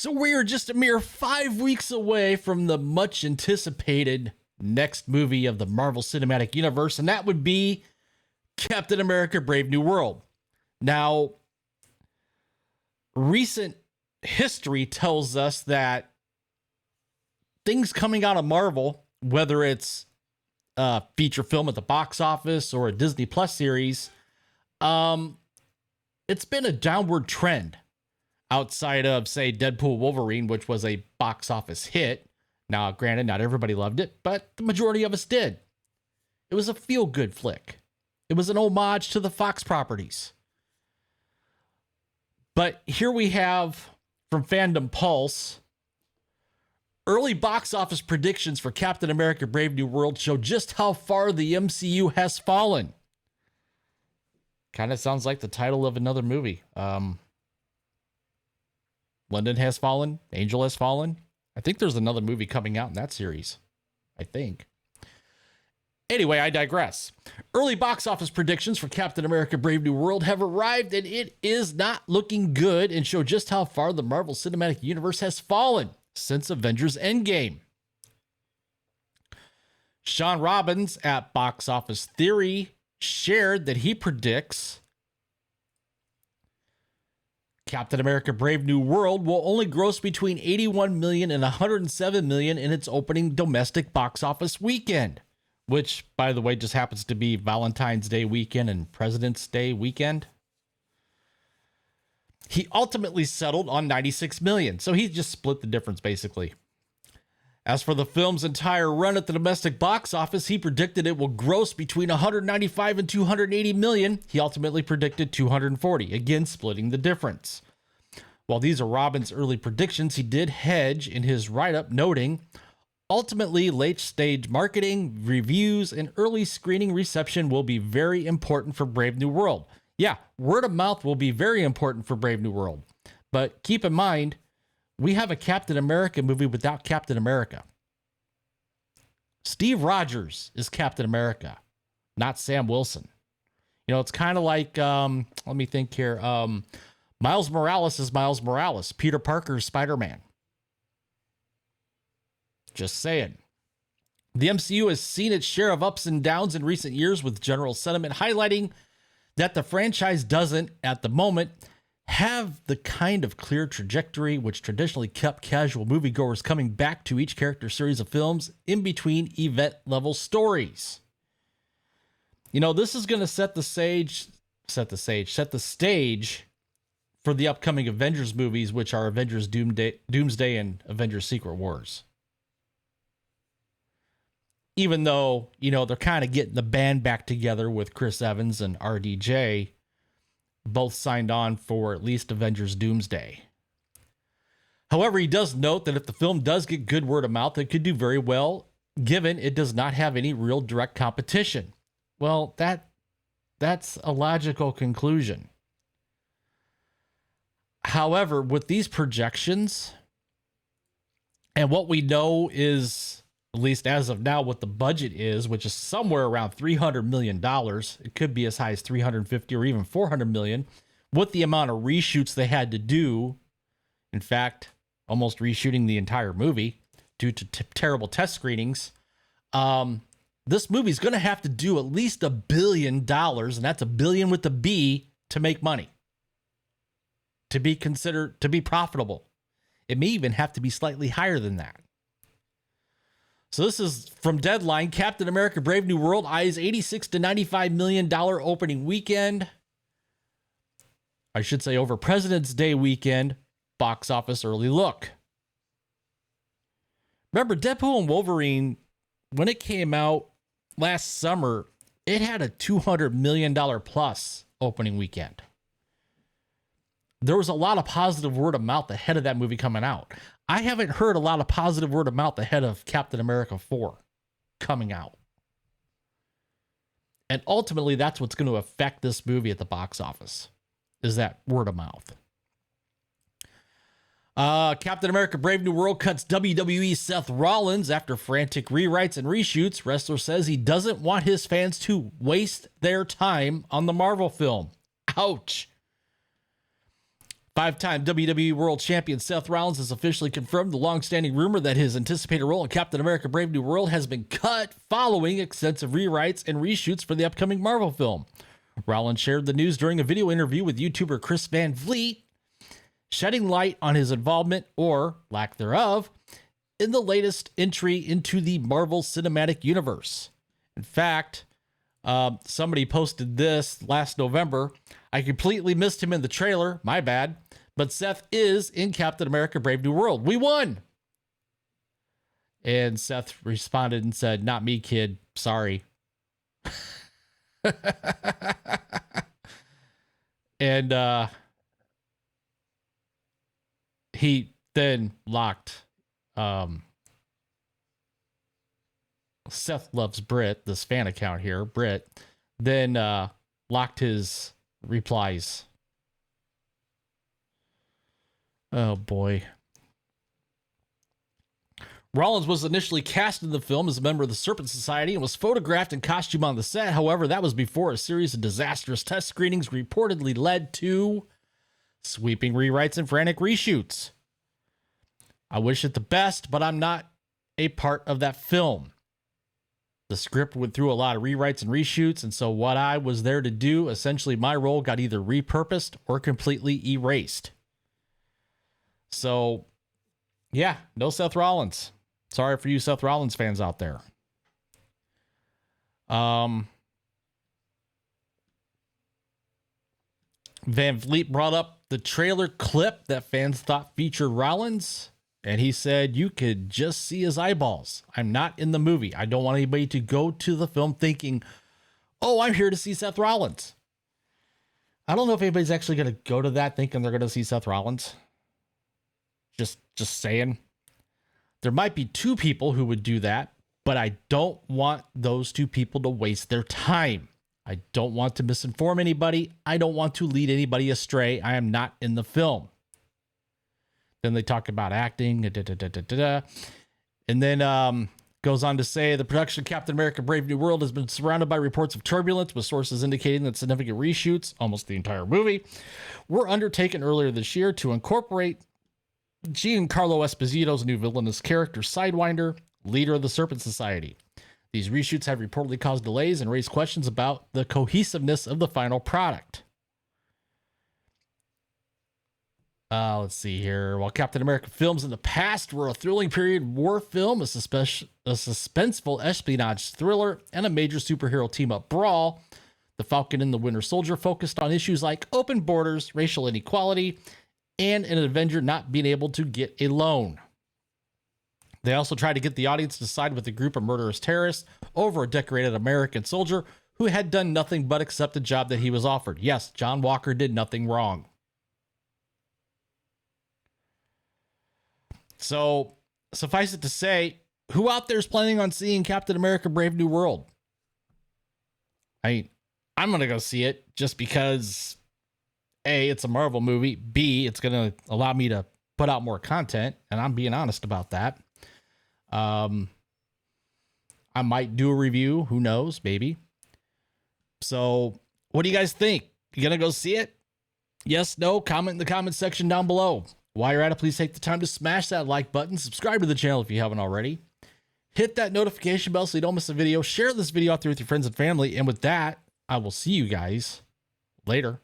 So we are just a mere 5 weeks away from the much anticipated next movie of the Marvel Cinematic Universe, and that would be Captain America Brave New World. Now, recent history tells us that things coming out of Marvel, whether it's a feature film at the box office or a Disney Plus series, it's been a downward trend outside of, say, Deadpool Wolverine, which was a box office hit. Now, granted, not everybody loved it, but the majority of us did. It was a feel-good flick. It was an homage to the Fox properties. But here we have, from Fandom Pulse, early box office predictions for Captain America Brave New World show just how far the MCU has fallen. Kind of sounds like the title of another movie. London has fallen. Angel has fallen. I think there's another movie coming out in that series. I think. Anyway, I digress. Early box office predictions for Captain America Brave New World have arrived, and it is not looking good and show just how far the Marvel Cinematic Universe has fallen since Avengers Endgame. Sean Robbins at Box Office Theory shared that he predicts Captain America Brave New World will only gross between 81 million and 107 million in its opening domestic box office weekend, which, by the way, just happens to be Valentine's Day weekend and President's Day weekend. He ultimately settled on 96 million, so he just split the difference, basically. As for the film's entire run at the domestic box office, he predicted it will gross between 195 and 280 million. He ultimately predicted 240, again splitting the difference. While these are Robbins' early predictions, he did hedge in his write-up, noting, ultimately, late-stage marketing, reviews, and early screening reception will be very important for Brave New World. Yeah, word of mouth will be very important for Brave New World. But keep in mind, we have a Captain America movie without Captain America. Steve Rogers is Captain America, not Sam Wilson. You know, it's kind of like, let me think here. Miles Morales is Miles Morales. Peter Parker is Spider-Man. Just saying. The MCU has seen its share of ups and downs in recent years, with general sentiment highlighting that the franchise doesn't, at the moment, have the kind of clear trajectory which traditionally kept casual moviegoers coming back to each character series of films in between event-level stories. You know, this is going to set the stage for the upcoming Avengers movies, which are Avengers Doomsday and Avengers Secret Wars. Even though, you know, they're kind of getting the band back together with Chris Evans and RDJ, both signed on for at least Avengers Doomsday. However, he does note that if the film does get good word of mouth, it could do very well, given it does not have any real direct competition. Well, that's a logical conclusion. However, with these projections, and what we know is, at least as of now, what the budget is, which is somewhere around $300 million. It could be as high as 350 or even 400 million, with the amount of reshoots they had to do. In fact, almost reshooting the entire movie due to terrible test screenings. This movie's going to have to do at least $1 billion, and that's a billion with a B, to make money, to be considered to be profitable. It may even have to be slightly higher than that. So this is from Deadline. Captain America Brave New World eyes $86 to $95 million opening weekend. I should say over President's Day weekend. Box office early look. Remember, Deadpool and Wolverine, when it came out last summer, it had a $200 million plus opening weekend. There was a lot of positive word of mouth ahead of that movie coming out. I haven't heard a lot of positive word of mouth ahead of Captain America 4 coming out. And ultimately, that's what's going to affect this movie at the box office, is that word of mouth. Captain America Brave New World cuts WWE Seth Rollins after frantic rewrites and reshoots. Wrestler says he doesn't want his fans to waste their time on the Marvel film. Ouch. Five-time WWE World Champion Seth Rollins has officially confirmed the long-standing rumor that his anticipated role in Captain America Brave New World has been cut following extensive rewrites and reshoots for the upcoming Marvel film. Rollins shared the news during a video interview with YouTuber Chris Van Vliet, shedding light on his involvement, or lack thereof, in the latest entry into the Marvel Cinematic Universe. In fact, somebody posted this last November. I completely missed him in the trailer. My bad. But Seth is in Captain America Brave New World. We won. And Seth responded and said, "Not me, kid. Sorry." And he then locked Seth Loves Brit, this fan account here, Brit, then locked his replies. Oh boy. Rollins was initially cast in the film as a member of the Serpent Society and was photographed in costume on the set. However, that was before a series of disastrous test screenings reportedly led to sweeping rewrites and frantic reshoots. I wish it the best, but I'm not a part of that film. The script went through a lot of rewrites and reshoots, and so what I was there to do, essentially my role got either repurposed or completely erased. So, yeah, no Seth Rollins. Sorry for you Seth Rollins fans out there. Van Vliet brought up the trailer clip that fans thought featured Rollins, and he said, "You could just see his eyeballs. I'm not in the movie. I don't want anybody to go to the film thinking, oh, I'm here to see Seth Rollins." I don't know if anybody's actually going to go to that thinking they're going to see Seth Rollins. Just saying. There might be two people who would do that, but I don't want those two people to waste their time. I don't want to misinform anybody. I don't want to lead anybody astray. I am not in the film. Then they talk about acting, and then goes on to say the production of Captain America Brave New World has been surrounded by reports of turbulence, with sources indicating that significant reshoots, almost the entire movie, were undertaken earlier this year to incorporate Giancarlo Esposito's new villainous character, Sidewinder, leader of the Serpent Society. These reshoots have reportedly caused delays and raised questions about the cohesiveness of the final product. Let's see here. While Captain America films in the past were a thrilling period war film, a suspenseful espionage thriller, and a major superhero team-up brawl, The Falcon and the Winter Soldier focused on issues like open borders, racial inequality, and an Avenger not being able to get a loan. They also tried to get the audience to side with a group of murderous terrorists over a decorated American soldier who had done nothing but accept the job that he was offered. Yes, John Walker did nothing wrong. So, suffice it to say, who out there is planning on seeing Captain America Brave New World? I'm going to go see it just because, A, it's a Marvel movie. B, it's going to allow me to put out more content, and I'm being honest about that. I might do a review. Who knows? Maybe. So, what do you guys think? You going to go see it? Yes, no? Comment in the comment section down below. While you're at it, please take the time to smash that like button. Subscribe to the channel if you haven't already. Hit that notification bell so you don't miss a video. Share this video out there with your friends and family. And with that, I will see you guys later.